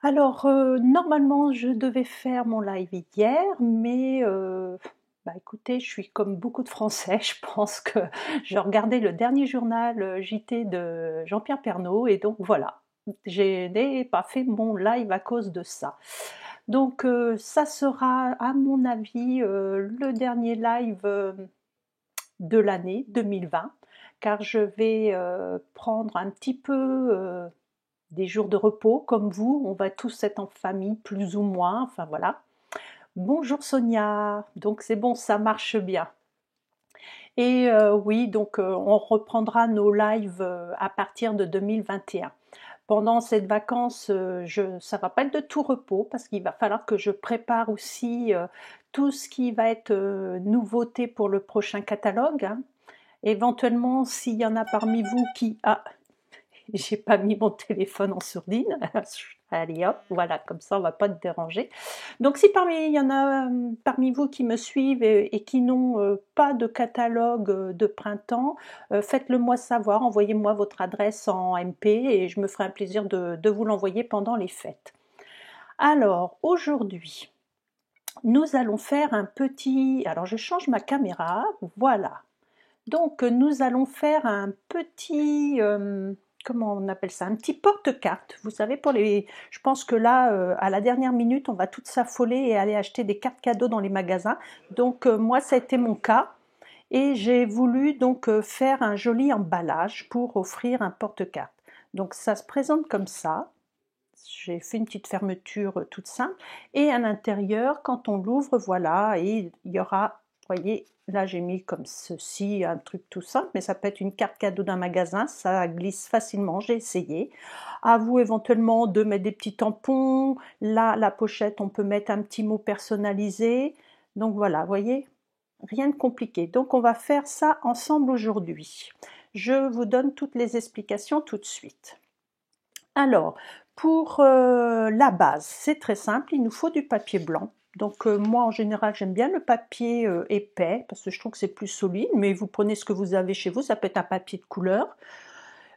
Alors, normalement, je devais faire mon live hier, mais bah, écoutez, je suis comme beaucoup de Français, je pense que je regardais le dernier journal, JT de Jean-Pierre Pernaut et donc voilà, je n'ai pas fait mon live à cause de ça. Donc ça sera à mon avis, le dernier live, de l'année 2020, car je vais, prendre un petit peu, des jours de repos comme vous, on va tous être en famille plus ou moins, enfin voilà. Bonjour Sonia, donc c'est bon, ça marche bien. Et oui, donc on reprendra nos lives à partir de 2021. Pendant cette vacance, ça va pas être de tout repos parce qu'il va falloir que je prépare aussi tout ce qui va être nouveauté pour le prochain catalogue, hein. Éventuellement, s'il y en a parmi vous qui... Ah, j'ai pas mis mon téléphone en sourdine. Allez hop, voilà, comme ça on va pas te déranger. Donc si il y en a parmi vous qui me suivent et qui n'ont pas de catalogue de printemps, faites-le moi savoir, envoyez-moi votre adresse en MP et je me ferai un plaisir de vous l'envoyer pendant les fêtes. Alors aujourd'hui, nous allons faire un petit... Alors je change ma caméra, voilà. Donc nous allons faire un petit... comment on appelle ça, un petit porte-cartes, vous savez, pour les... Je pense que là, à la dernière minute, on va toutes s'affoler et aller acheter des cartes cadeaux dans les magasins. Donc moi, ça a été mon cas. Et j'ai voulu donc faire un joli emballage pour offrir un porte-cartes. Donc ça se présente comme ça. J'ai fait une petite fermeture toute simple. Et à l'intérieur, quand on l'ouvre, voilà, et il y aura, voyez, là j'ai mis comme ceci, un truc tout simple, mais ça peut être une carte cadeau d'un magasin, ça glisse facilement, j'ai essayé. À vous éventuellement de mettre des petits tampons. Là, la pochette, on peut mettre un petit mot personnalisé. Donc voilà, voyez, rien de compliqué. Donc on va faire ça ensemble aujourd'hui. Je vous donne toutes les explications tout de suite. Alors, pour la base, c'est très simple, il nous faut du papier blanc. Donc moi en général j'aime bien le papier épais parce que je trouve que c'est plus solide, mais vous prenez ce que vous avez chez vous, ça peut être un papier de couleur.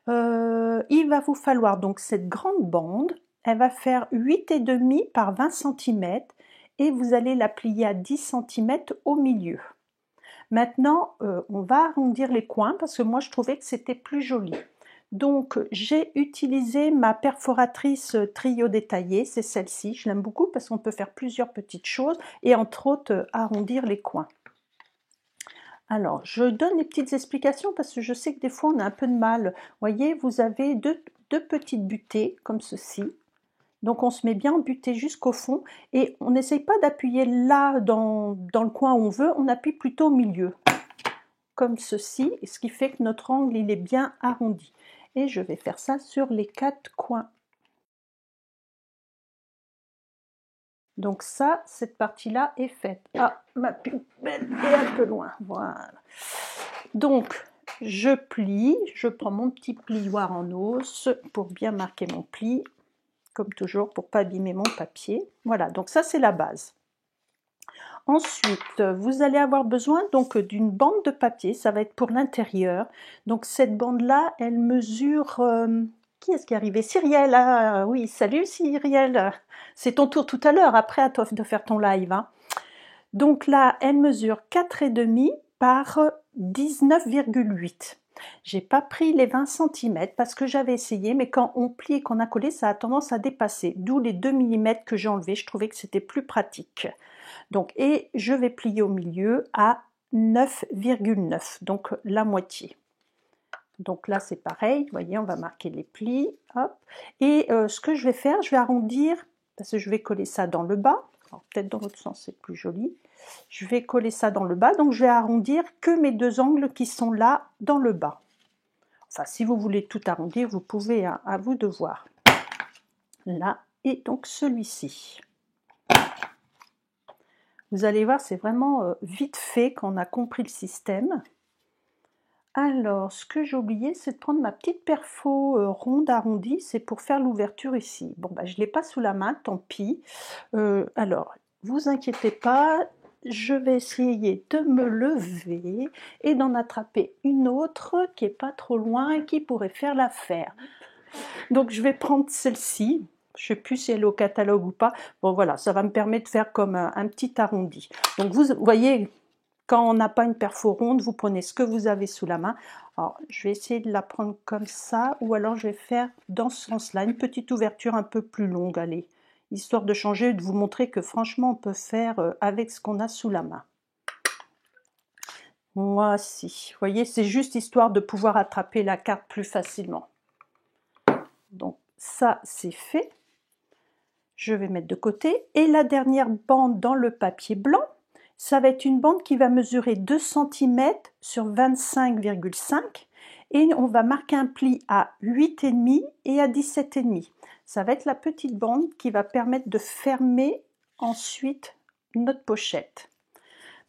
Il va vous falloir donc cette grande bande, elle va faire 8,5 par 20 cm et vous allez la plier à 10 cm au milieu. Maintenant, on va arrondir les coins parce que moi je trouvais que c'était plus joli. Donc j'ai utilisé ma perforatrice trio détaillé, c'est celle-ci, je l'aime beaucoup parce qu'on peut faire plusieurs petites choses et entre autres arrondir les coins. Alors je donne les petites explications parce que je sais que des fois on a un peu de mal. Vous voyez, vous avez deux petites butées comme ceci. Donc on se met bien en butée jusqu'au fond et on n'essaye pas d'appuyer là dans le coin où on veut, on appuie plutôt au milieu comme ceci, ce qui fait que notre angle il est bien arrondi. Et je vais faire ça sur les 4 coins. Donc ça, cette partie-là est faite. Ah, ma poubelle est un peu loin, voilà. Donc, je plie, je prends mon petit plioir en os pour bien marquer mon pli, comme toujours, pour ne pas abîmer mon papier. Voilà, donc ça c'est la base. Ensuite, vous allez avoir besoin donc d'une bande de papier, ça va être pour l'intérieur. Donc cette bande-là, elle mesure... qui est-ce qui est arrivé? Cyrielle, ah, oui, salut Cyrielle. C'est ton tour tout à l'heure, après à toi de faire ton live, hein. Donc là, elle mesure 4,5 par 19,8. J'ai pas pris les 20 cm parce que j'avais essayé, mais quand on plie et qu'on a collé, ça a tendance à dépasser. D'où les 2 mm que j'ai enlevés, je trouvais que c'était plus pratique. Donc, et je vais plier au milieu à 9,9, donc la moitié. Donc là c'est pareil, vous voyez, on va marquer les plis, hop. Et ce que je vais faire, je vais arrondir, parce que je vais coller ça dans le bas, peut-être dans l'autre sens c'est plus joli. Je vais coller ça dans le bas, donc je vais arrondir que mes deux angles qui sont là dans le bas. Enfin, si vous voulez tout arrondir, vous pouvez, hein, à vous de voir. Là, et donc celui-ci. Vous allez voir, c'est vraiment vite fait quand on a compris le système. Alors, ce que j'ai oublié, c'est de prendre ma petite perfo ronde arrondie, c'est pour faire l'ouverture ici. Bon, bah, je ne l'ai pas sous la main, tant pis. Alors, vous inquiétez pas, je vais essayer de me lever et d'en attraper une autre qui n'est pas trop loin et qui pourrait faire l'affaire. Donc, je vais prendre celle-ci. Je sais plus si elle est au catalogue ou pas. Bon voilà, ça va me permettre de faire comme un petit arrondi. Donc vous voyez, quand on n'a pas une perfo ronde, vous prenez ce que vous avez sous la main. Alors je vais essayer de la prendre comme ça, ou alors je vais faire dans ce sens-là, une petite ouverture un peu plus longue, allez, histoire de changer, de vous montrer que franchement on peut faire avec ce qu'on a sous la main. Voici, vous voyez, c'est juste histoire de pouvoir attraper la carte plus facilement. Donc ça c'est fait. Je vais mettre de côté. Et la dernière bande dans le papier blanc, ça va être une bande qui va mesurer 2 cm sur 25,5 et on va marquer un pli à 8,5 et à 17,5. Ça va être la petite bande qui va permettre de fermer ensuite notre pochette.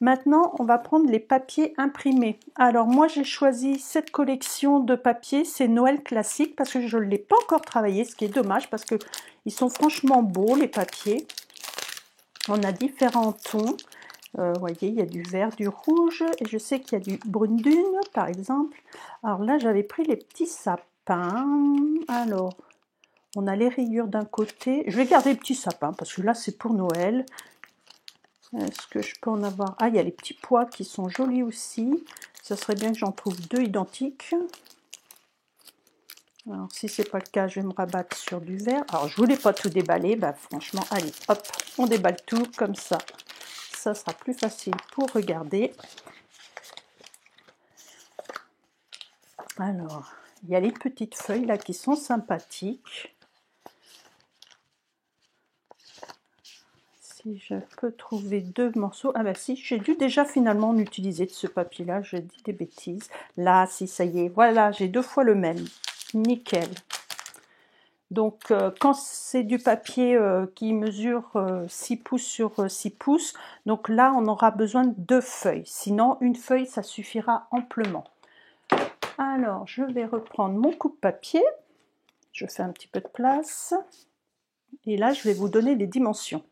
Maintenant, on va prendre les papiers imprimés. Alors moi, j'ai choisi cette collection de papiers, c'est Noël classique, parce que je ne l'ai pas encore travaillé, ce qui est dommage, parce que ils sont franchement beaux, les papiers. On a différents tons. Vous voyez, il y a du vert, du rouge, et je sais qu'il y a du brune dune, par exemple. Alors là, j'avais pris les petits sapins. Alors, on a les rayures d'un côté. Je vais garder les petits sapins, parce que là, c'est pour Noël. Est-ce que je peux en avoir? Ah, il y a les petits pois qui sont jolis aussi. Ça serait bien que j'en trouve 2 identiques. Alors, si c'est pas le cas, je vais me rabattre sur du vert. Alors, je voulais pas tout déballer. Bah, franchement, allez, hop, on déballe tout comme ça. Ça sera plus facile pour regarder. Alors, il y a les petites feuilles là qui sont sympathiques. Si je peux trouver 2 morceaux. Ah bah si, j'ai dû déjà finalement en utiliser de ce papier là, j'ai dit des bêtises. Là, si, ça y est, voilà, j'ai 2 fois le même. Nickel. Donc quand c'est du papier qui mesure 6 pouces sur 6 pouces, donc là on aura besoin de 2 feuilles. Sinon une feuille ça suffira amplement. Alors je vais reprendre mon coupe-papier. Je fais un petit peu de place. Et là je vais vous donner les dimensions.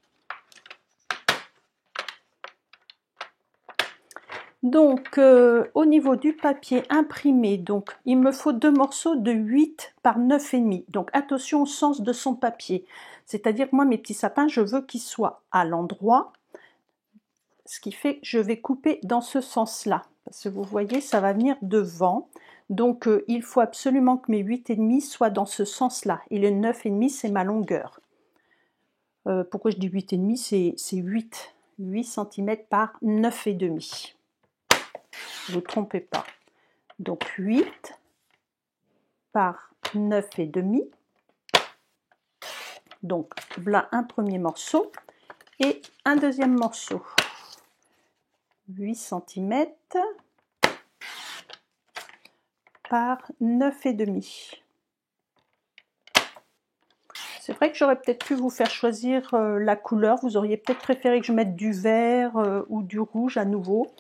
Donc, au niveau du papier imprimé, donc il me faut 2 morceaux de 8 par 9,5. Donc, attention au sens de son papier. C'est-à-dire que moi, mes petits sapins, je veux qu'ils soient à l'endroit. Ce qui fait que je vais couper dans ce sens-là. Parce que vous voyez, ça va venir devant. Donc, il faut absolument que mes 8,5 soient dans ce sens-là. Et le 9,5, c'est ma longueur. Pourquoi je dis 8,5? C'est 8 cm par 9,5. Ne vous trompez pas. Donc 8 par 9,5. Donc voilà un premier morceau et un deuxième morceau. 8 cm par 9,5. C'est vrai que j'aurais peut-être pu vous faire choisir la couleur. Vous auriez peut-être préféré que je mette du vert ou du rouge à nouveau.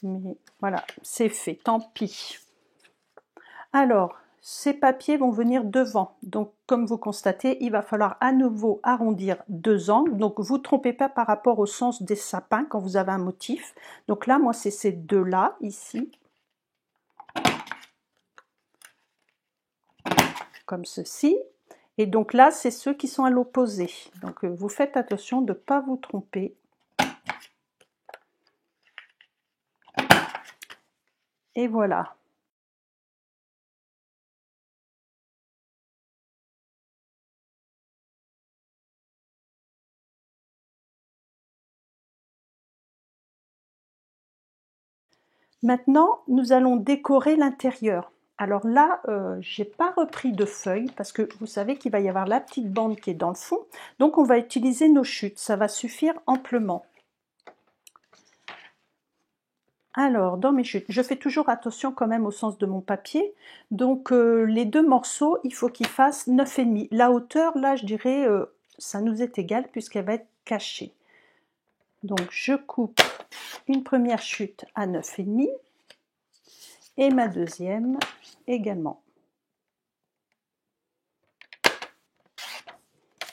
Mais voilà, c'est fait, tant pis. Alors, ces papiers vont venir devant. Donc, comme vous constatez, il va falloir à nouveau arrondir 2 angles. Donc, vous ne trompez pas par rapport au sens des sapins quand vous avez un motif. Donc là, moi, c'est ces 2-là, ici. Comme ceci. Et donc là, c'est ceux qui sont à l'opposé. Donc, vous faites attention de ne pas vous tromper. Et voilà. Maintenant, nous allons décorer l'intérieur. Alors là, j'ai pas repris de feuilles parce que vous savez qu'il va y avoir la petite bande qui est dans le fond. Donc on va utiliser nos chutes, ça va suffire amplement. Alors, dans mes chutes, je fais toujours attention quand même au sens de mon papier. Donc, les 2 morceaux, il faut qu'ils fassent 9,5. La hauteur, là, je dirais, ça nous est égal puisqu'elle va être cachée. Donc, je coupe une première chute à 9,5 et ma deuxième également.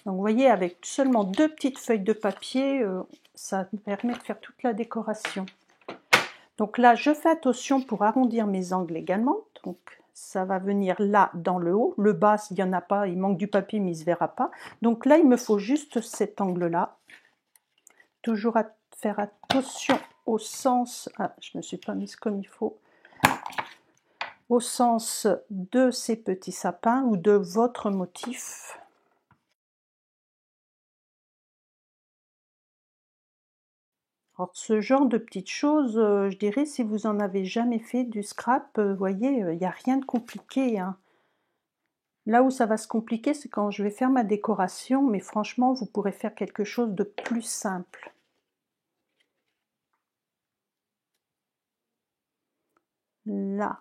Donc, vous voyez, avec seulement 2 petites feuilles de papier, ça me permet de faire toute la décoration. Donc là, je fais attention pour arrondir mes angles également. Donc ça va venir là dans le haut. Le bas, s'il n'y en a pas, il manque du papier, mais il ne se verra pas. Donc là, il me faut juste cet angle-là. Toujours à faire attention au sens... Ah, je ne me suis pas mise comme il faut. Au sens de ces petits sapins ou de votre motif. Alors, ce genre de petites choses, je dirais, si vous en avez jamais fait du scrap, vous voyez, il n'y a rien de compliqué, hein. Là où ça va se compliquer, c'est quand je vais faire ma décoration, mais franchement, vous pourrez faire quelque chose de plus simple. Là.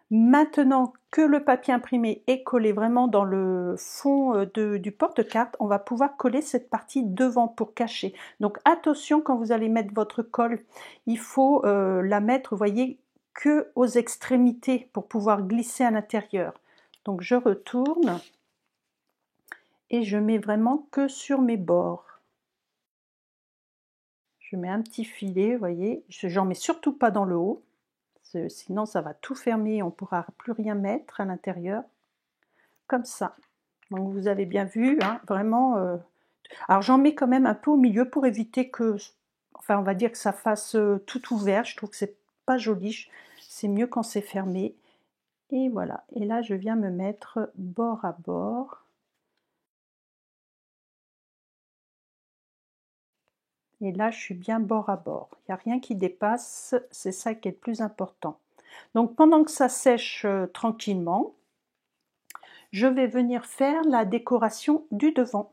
Maintenant que le papier imprimé est collé vraiment dans le fond du porte-carte, on va pouvoir coller cette partie devant pour cacher. Donc attention quand vous allez mettre votre colle, il faut la mettre, vous voyez, que aux extrémités pour pouvoir glisser à l'intérieur. Donc je retourne et je mets vraiment que sur mes bords. Je mets un petit filet, vous voyez, j'en mets surtout pas dans le haut. Sinon ça va tout fermer, on ne pourra plus rien mettre à l'intérieur, comme ça. Donc vous avez bien vu, hein, vraiment. Alors j'en mets quand même un peu au milieu pour éviter que, enfin on va dire que ça fasse tout ouvert. Je trouve que c'est pas joli, c'est mieux quand c'est fermé. Et voilà, et là je viens me mettre bord à bord. Et là, je suis bien bord à bord. Il n'y a rien qui dépasse, c'est ça qui est le plus important. Donc pendant que ça sèche tranquillement, je vais venir faire la décoration du devant.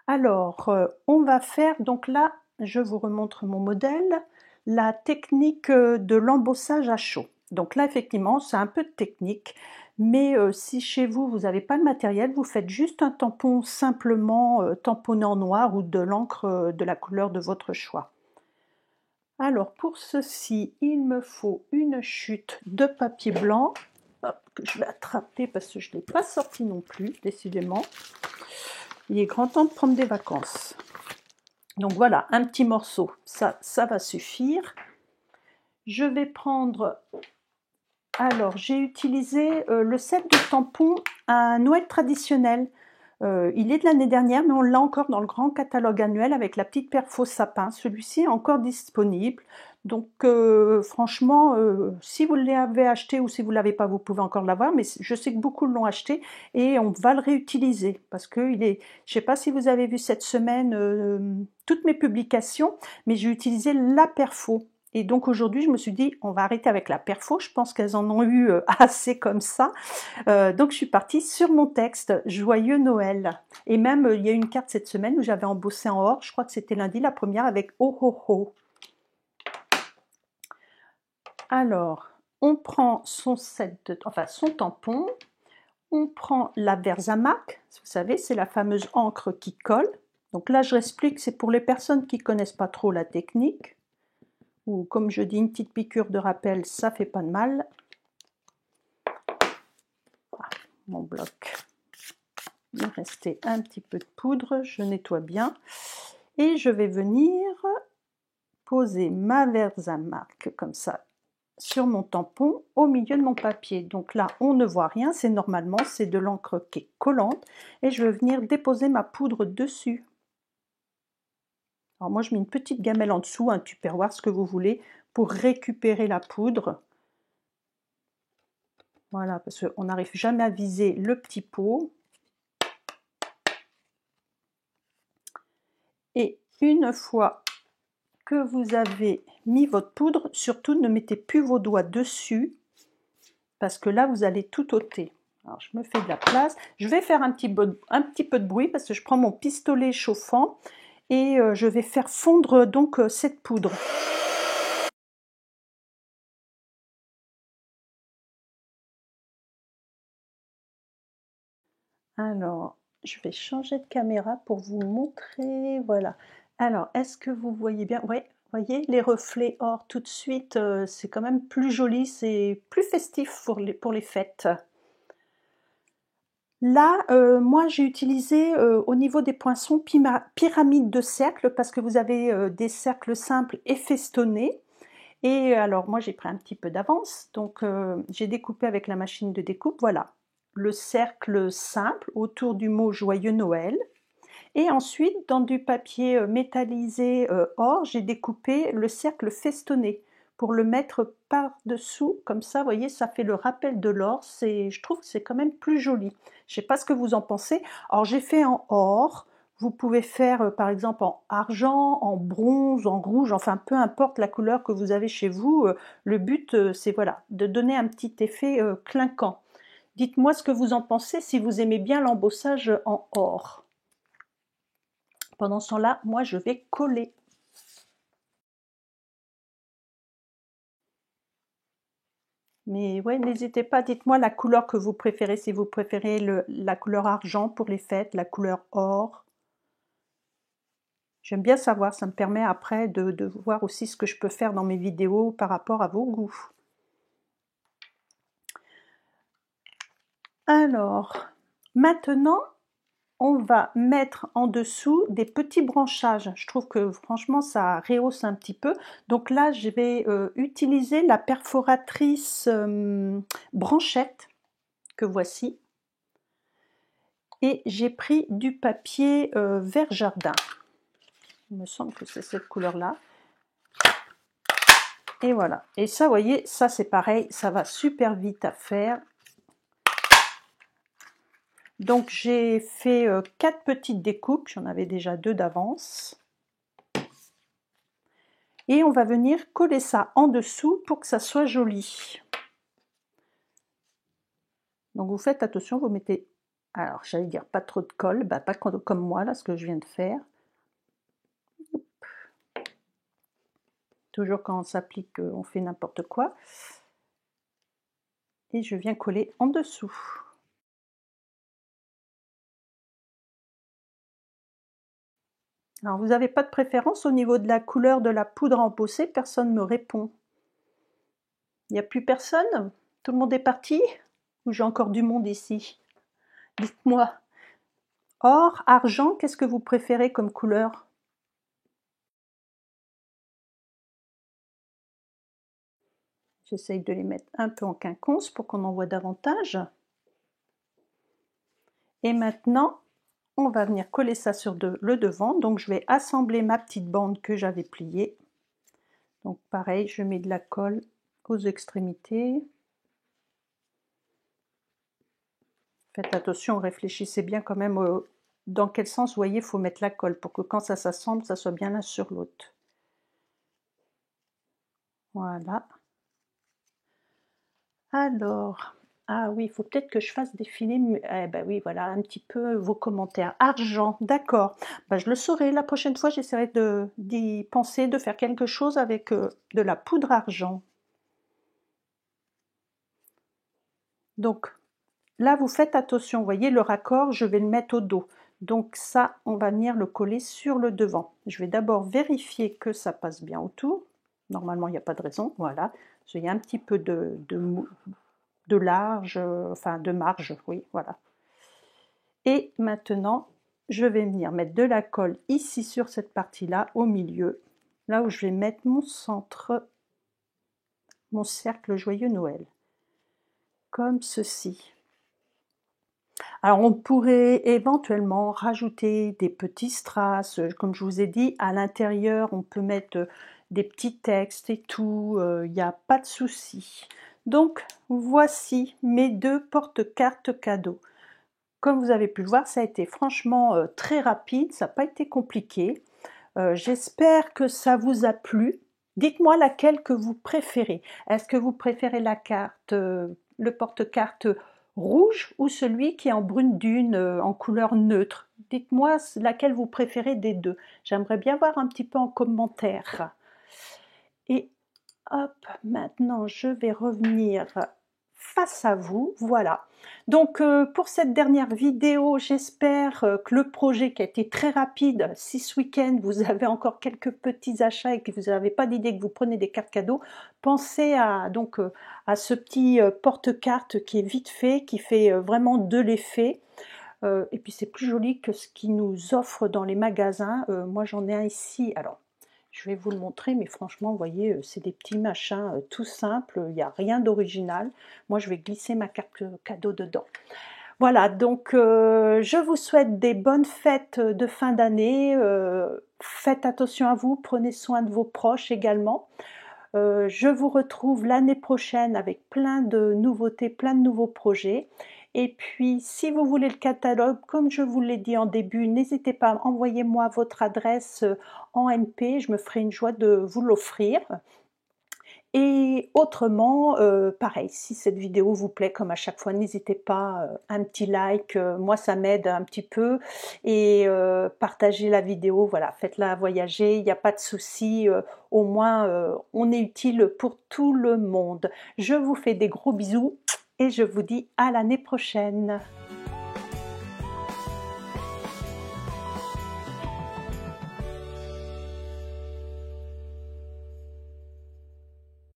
Alors, on va faire, donc là, je vous remontre mon modèle, la technique de l'embossage à chaud. Donc là, effectivement, c'est un peu de technique, mais si chez vous, vous n'avez pas le matériel, vous faites juste un tampon simplement tamponné en noir ou de l'encre de la couleur de votre choix. Alors, pour ceci, il me faut une chute de papier blanc, hop, que je vais attraper parce que je ne l'ai pas sorti non plus, décidément. Il est grand temps de prendre des vacances. Donc voilà, un petit morceau, ça va suffire. Je vais prendre, alors j'ai utilisé le set de tampons à Noël traditionnel. Il est de l'année dernière, mais on l'a encore dans le grand catalogue annuel avec la petite perfo sapin. Celui-ci est encore disponible. Donc franchement, si vous l'avez acheté ou si vous ne l'avez pas, vous pouvez encore l'avoir. Mais je sais que beaucoup l'ont acheté et on va le réutiliser. Parce que je ne sais pas si vous avez vu cette semaine toutes mes publications, mais j'ai utilisé la perfo. Et donc aujourd'hui, je me suis dit, on va arrêter avec la perfo. Je pense qu'elles en ont eu assez comme ça. Donc je suis partie sur mon texte Joyeux Noël. Et même il y a une carte cette semaine où j'avais embossé en or, je crois que c'était lundi la première avec Oh Oh Oh. Alors on prend son tampon, on prend la Versamark, vous savez c'est la fameuse encre qui colle. Donc là je explique, c'est pour les personnes qui ne connaissent pas trop la technique, ou comme je dis une petite piqûre de rappel, ça fait pas de mal. Ah, mon bloc. Il me restait un petit peu de poudre, je nettoie bien et je vais venir poser ma Versamark comme ça sur mon tampon au milieu de mon papier. Donc là on ne voit rien, c'est normalement c'est de l'encre qui est collante et je vais venir déposer ma poudre dessus. Alors moi je mets une petite gamelle en dessous, un tupperware, ce que vous voulez, pour récupérer la poudre. Voilà, parce qu'on n'arrive jamais à viser le petit pot. Et une fois que vous avez mis votre poudre, surtout ne mettez plus vos doigts dessus, parce que là vous allez tout ôter. Alors je me fais de la place, je vais faire un petit peu de bruit, parce que je prends mon pistolet chauffant, et je vais faire fondre donc cette poudre. Alors, je vais changer de caméra pour vous montrer, voilà. Alors, est-ce que vous voyez bien? Oui, voyez les reflets or tout de suite, c'est quand même plus joli, c'est plus festif pour les fêtes. Là, moi j'ai utilisé au niveau des poinçons pyramide de cercles parce que vous avez des cercles simples et festonnés. Et alors moi j'ai pris un petit peu d'avance, donc j'ai découpé avec la machine de découpe, voilà, le cercle simple autour du mot Joyeux Noël. Et ensuite, dans du papier métallisé or, j'ai découpé le cercle festonné pour le mettre par-dessous, comme ça, vous voyez, ça fait le rappel de l'or, je trouve que c'est quand même plus joli. Je ne sais pas ce que vous en pensez. Alors j'ai fait en or, vous pouvez faire par exemple en argent, en bronze, en rouge, enfin peu importe la couleur que vous avez chez vous. Le but, c'est voilà, de donner un petit effet clinquant. Dites-moi ce que vous en pensez, si vous aimez bien l'embossage en or. Pendant ce temps-là, moi je vais coller. Mais ouais, n'hésitez pas, dites-moi la couleur que vous préférez, si vous préférez la couleur argent pour les fêtes, la couleur or. J'aime bien savoir, ça me permet après de voir aussi ce que je peux faire dans mes vidéos par rapport à vos goûts. Alors, maintenant, on va mettre en dessous des petits branchages. Je trouve que franchement ça rehausse un petit peu. Donc là je vais utiliser la perforatrice branchette que voici. Et j'ai pris du papier vert jardin. Il me semble que c'est cette couleur là. Et voilà. Et ça, vous voyez, ça c'est pareil, ça va super vite à faire. Donc j'ai fait 4 petites découpes, j'en avais déjà 2 d'avance. Et on va venir coller ça en dessous pour que ça soit joli. Donc vous faites attention, vous mettez, alors j'allais dire pas trop de colle, bah, pas comme moi là, ce que je viens de faire. Toujours quand on s'applique, on fait n'importe quoi. Et je viens coller en dessous. Alors vous n'avez pas de préférence au niveau de la couleur de la poudre à emposser? Personne ne me répond. Il n'y a plus personne? Tout le monde est parti? Ou j'ai encore du monde ici? Dites-moi. Or, argent, qu'est-ce que vous préférez comme couleur? J'essaye de les mettre un peu en quinconce pour qu'on en voit davantage. Et maintenant, on va venir coller ça sur le devant. Donc je vais assembler ma petite bande que j'avais pliée. Donc pareil, je mets de la colle aux extrémités. Faites attention, réfléchissez bien quand même dans quel sens, vous voyez, il faut mettre la colle pour que quand ça s'assemble, ça soit bien l'un sur l'autre. Voilà. Alors, ah oui, il faut peut-être que je fasse défiler, eh ben oui, voilà, un petit peu vos commentaires. Argent, d'accord. Ben, je le saurai, la prochaine fois, j'essaierai d'y penser, de faire quelque chose avec de la poudre argent. Donc, là, vous faites attention, vous voyez, le raccord, je vais le mettre au dos. Donc ça, on va venir le coller sur le devant. Je vais d'abord vérifier que ça passe bien autour. Normalement, il n'y a pas de raison, voilà. Il y a un petit peu de large, enfin de marge, oui, voilà. Et maintenant, je vais venir mettre de la colle ici sur cette partie-là, au milieu, là où je vais mettre mon centre, mon cercle Joyeux Noël, comme ceci. Alors on pourrait éventuellement rajouter des petits strass, comme je vous ai dit, à l'intérieur on peut mettre des petits textes et tout, il n'y a pas de souci. Donc voici mes 2 porte-cartes cadeaux. Comme vous avez pu le voir, ça a été franchement très rapide, ça n'a pas été compliqué. J'espère que ça vous a plu. Dites-moi laquelle que vous préférez. Est-ce que vous préférez la carte, le porte-carte rouge ou celui qui est en brune dune, en couleur neutre? Dites-moi laquelle vous préférez des deux. J'aimerais bien voir un petit peu en commentaire. Et hop, maintenant je vais revenir face à vous, voilà. Donc pour cette dernière vidéo, j'espère que le projet qui a été très rapide, si ce week-end vous avez encore quelques petits achats et que vous n'avez pas d'idée que vous prenez des cartes cadeaux, pensez à, à ce petit porte-carte qui est vite fait, qui fait vraiment de l'effet. Et puis c'est plus joli que ce qu'ils nous offrent dans les magasins. Moi j'en ai un ici, alors je vais vous le montrer, mais franchement, vous voyez, c'est des petits machins tout simples, il n'y a rien d'original. Moi, je vais glisser ma carte cadeau dedans. Voilà, donc je vous souhaite des bonnes fêtes de fin d'année. Faites attention à vous, prenez soin de vos proches également. Je vous retrouve l'année prochaine avec plein de nouveautés, plein de nouveaux projets. Et puis, si vous voulez le catalogue, comme je vous l'ai dit en début, n'hésitez pas, envoyez-moi votre adresse en MP, je me ferai une joie de vous l'offrir. Et autrement, pareil, si cette vidéo vous plaît, comme à chaque fois, n'hésitez pas, un petit like, moi ça m'aide un petit peu, et partagez la vidéo, voilà, faites-la voyager, il n'y a pas de souci, au moins on est utile pour tout le monde. Je vous fais des gros bisous et je vous dis à l'année prochaine.